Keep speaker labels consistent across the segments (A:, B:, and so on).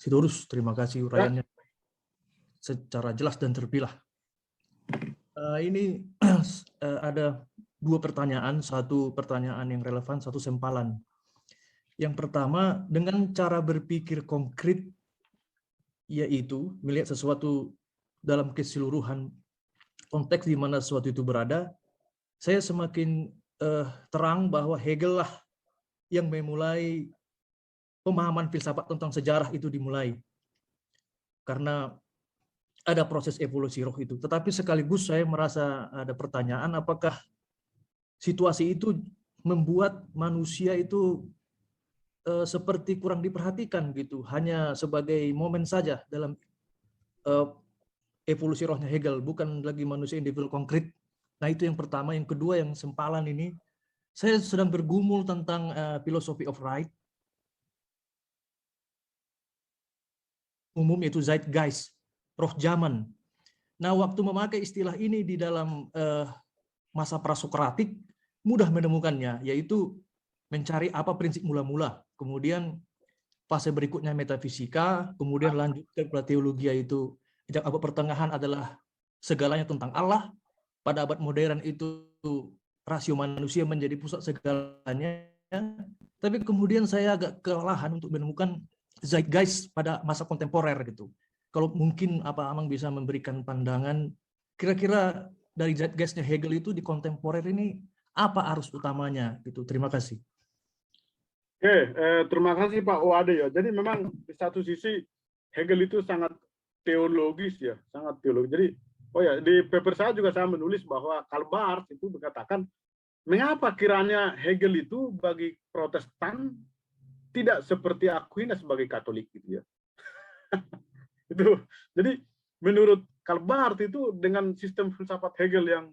A: Sitorus, terima kasih uraiannya secara jelas dan terpilah. Ini ada dua pertanyaan, satu pertanyaan yang relevan, satu sempalan. Yang pertama, dengan cara berpikir konkret, yaitu melihat sesuatu dalam keseluruhan konteks di mana sesuatu itu berada, saya semakin terang bahwa Hegel lah yang memulai pemahaman filsafat tentang sejarah itu dimulai. Karena ada proses evolusi roh itu. Tetapi sekaligus saya merasa ada pertanyaan, apakah situasi itu membuat manusia itu seperti kurang diperhatikan gitu, hanya sebagai momen saja dalam evolusi rohnya Hegel, bukan lagi manusia individu konkret. Nah itu yang pertama. Yang kedua, yang sempalan ini, saya sedang bergumul tentang philosophy of right, umum yaitu zeitgeist, roh zaman. Nah, waktu memakai istilah ini di dalam masa prasokratik, mudah menemukannya, yaitu mencari apa prinsip mula-mula, kemudian fase berikutnya metafisika, kemudian lanjut ke teologi, yaitu sejak abad pertengahan adalah segalanya tentang Allah, pada abad modern itu rasio manusia menjadi pusat segalanya, tapi kemudian saya agak kelelahan untuk menemukan zeitgeist pada masa kontemporer gitu. Kalau mungkin apa Amang bisa memberikan pandangan, kira-kira dari zeitgeistnya Hegel itu di kontemporer ini apa arus utamanya gitu. Terima kasih.
B: Oke, terima kasih Pak Wade ya. Jadi memang di satu sisi Hegel itu sangat teologis ya, sangat teologis. Jadi oh ya, di paper saya juga saya menulis bahwa Karl Barth itu berkatakan mengapa kiranya Hegel itu bagi Protestan tidak seperti Aquinas sebagai Katolik gitu ya. Itu. Jadi menurut Karl Barth itu dengan sistem filsafat Hegel yang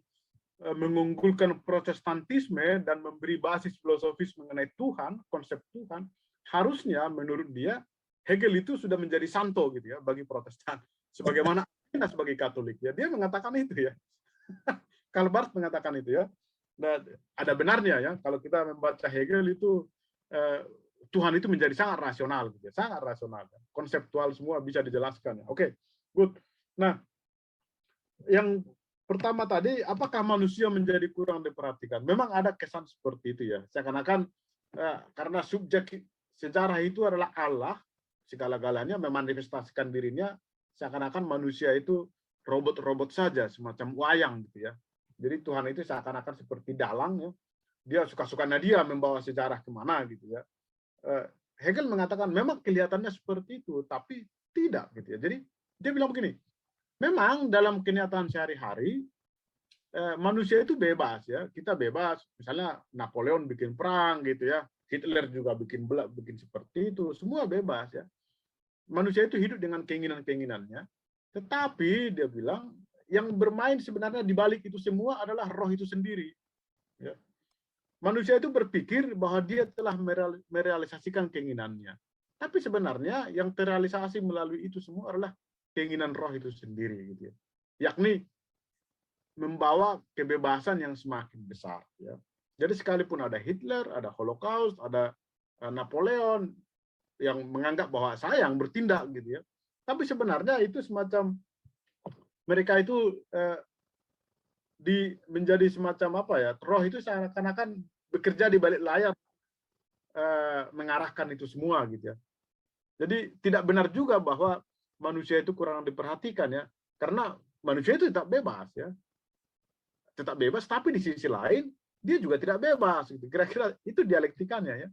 B: mengunggulkan Protestantisme dan memberi basis filosofis mengenai Tuhan, konsep Tuhan, harusnya menurut dia Hegel itu sudah menjadi santo gitu ya bagi Protestan, sebagaimana Aquinas sebagai Katolik ya. Dia mengatakan itu ya. Karl Barth mengatakan itu ya. Nah, ada benarnya ya kalau kita membaca Hegel itu Tuhan itu menjadi sangat rasional gitu ya, sangat rasional. Konseptual semua bisa dijelaskan ya. Oke, good. Nah, yang pertama tadi, apakah manusia menjadi kurang diperhatikan? Memang ada kesan seperti itu ya. Seakan-akan karena subjek sejarah itu adalah Allah, segala-galanya memanifestasikan dirinya, seakan-akan manusia itu robot-robot saja, semacam wayang gitu ya. Jadi Tuhan itu seakan-akan seperti dalang ya. Dia suka-sukanya dia membawa sejarah kemana gitu ya. Hegel mengatakan memang kelihatannya seperti itu, tapi tidak gitu ya. Jadi dia bilang begini, memang dalam kenyataan sehari-hari manusia itu bebas ya, kita bebas. Misalnya Napoleon bikin perang gitu ya, Hitler juga bikin seperti itu, semua bebas ya. Manusia itu hidup dengan keinginan-keinginannya, tetapi dia bilang yang bermain sebenarnya di balik itu semua adalah roh itu sendiri. Ya. Manusia itu berpikir bahwa dia telah merealisasikan keinginannya, tapi sebenarnya yang terrealisasi melalui itu semua adalah keinginan roh itu sendiri gitu ya. Yakni membawa kebebasan yang semakin besar ya. Jadi sekalipun ada Hitler, ada Holocaust, ada Napoleon yang menganggap bahwa saya yang bertindak gitu ya. Tapi sebenarnya itu semacam mereka itu menjadi semacam apa ya? Roh itu seakan-akan bekerja di balik layar mengarahkan itu semua gitu ya. Jadi tidak benar juga bahwa manusia itu kurang diperhatikan ya, karena manusia itu tetap bebas ya, tetap bebas, tapi di sisi lain dia juga tidak bebas gitu. Kira-kira itu dialektikannya ya,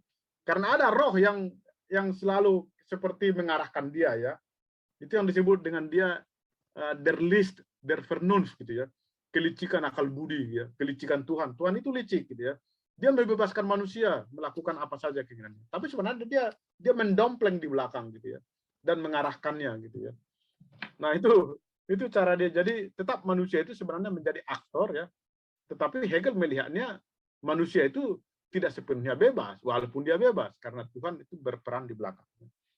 B: karena ada roh yang selalu seperti mengarahkan dia ya. Itu yang disebut dengan dia der List, der Vernunft gitu ya, kelicikan akal budi ya, kelicikan Tuhan. Tuhan itu licik gitu ya. Dia membebaskan manusia melakukan apa saja keinginannya. Tapi sebenarnya dia mendompleng di belakang gitu ya, dan mengarahkannya gitu ya. Nah itu cara dia. Jadi tetap manusia itu sebenarnya menjadi aktor ya. Tetapi Hegel melihatnya manusia itu tidak sepenuhnya bebas, walaupun dia bebas karena Tuhan itu berperan di belakang.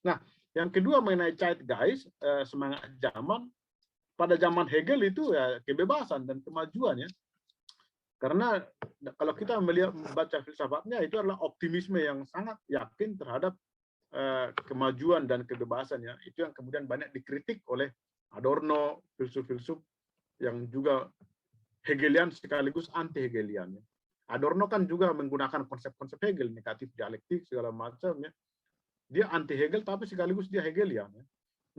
B: Nah, yang kedua mengenai zeitgeist, semangat zaman. Pada zaman Hegel itu ya kebebasan dan kemajuan ya. Karena kalau kita membaca filsafatnya itu adalah optimisme yang sangat yakin terhadap kemajuan dan kebebasan ya, itu yang kemudian banyak dikritik oleh Adorno, filsuf-filsuf yang juga Hegelian sekaligus anti-Hegelian. Ya. Adorno kan juga menggunakan konsep-konsep Hegel, negatif dialektik segala macam ya. Dia anti-Hegel tapi sekaligus dia Hegelian. Ya.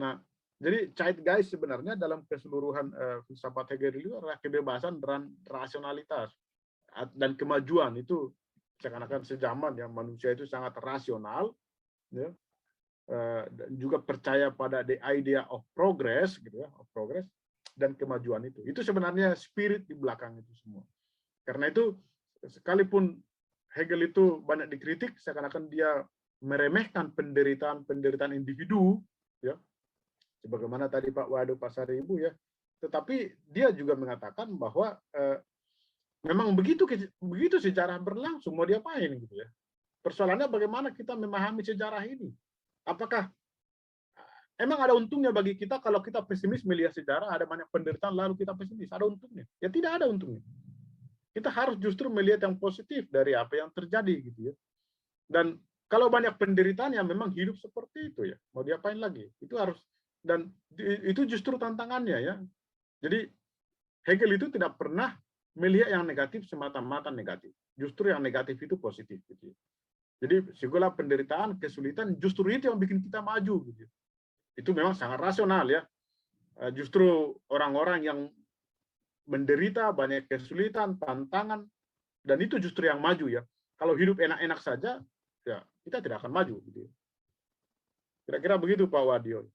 B: Nah, jadi zeitgeist sebenarnya dalam keseluruhan filsafat Hegel itu adalah kebebasan dan rasionalitas dan kemajuan. Itu seakan-akan sejaman ya, manusia itu sangat rasional ya, dan juga percaya pada the idea of progress gitu ya, of progress dan kemajuan itu sebenarnya spirit di belakang itu semua. Karena itu sekalipun Hegel itu banyak dikritik seakan-akan dia meremehkan penderitaan individu ya, sebagaimana tadi Pak Wado Pasaribu ya, tetapi dia juga mengatakan bahwa memang begitu sejarah berlangsung, mau diapain gitu ya. Persoalannya bagaimana kita memahami sejarah ini. Apakah emang ada untungnya bagi kita kalau kita pesimis melihat sejarah, ada banyak penderitaan lalu kita pesimis, ada untungnya? Ya tidak ada untungnya. Kita harus justru melihat yang positif dari apa yang terjadi gitu ya. Dan kalau banyak penderitaan ya memang hidup seperti itu ya. Mau diapain lagi? Itu harus, dan itu justru tantangannya ya. Jadi Hegel itu tidak pernah melihat yang negatif semata-mata negatif. Justru yang negatif itu positif gitu. Jadi segala penderitaan, kesulitan justru itu yang bikin kita maju gitu. Itu memang sangat rasional ya. Justru orang-orang yang menderita banyak kesulitan, tantangan, dan itu justru yang maju ya. Kalau hidup enak-enak saja, ya kita tidak akan maju gitu. Kira-kira begitu Pak Wadio.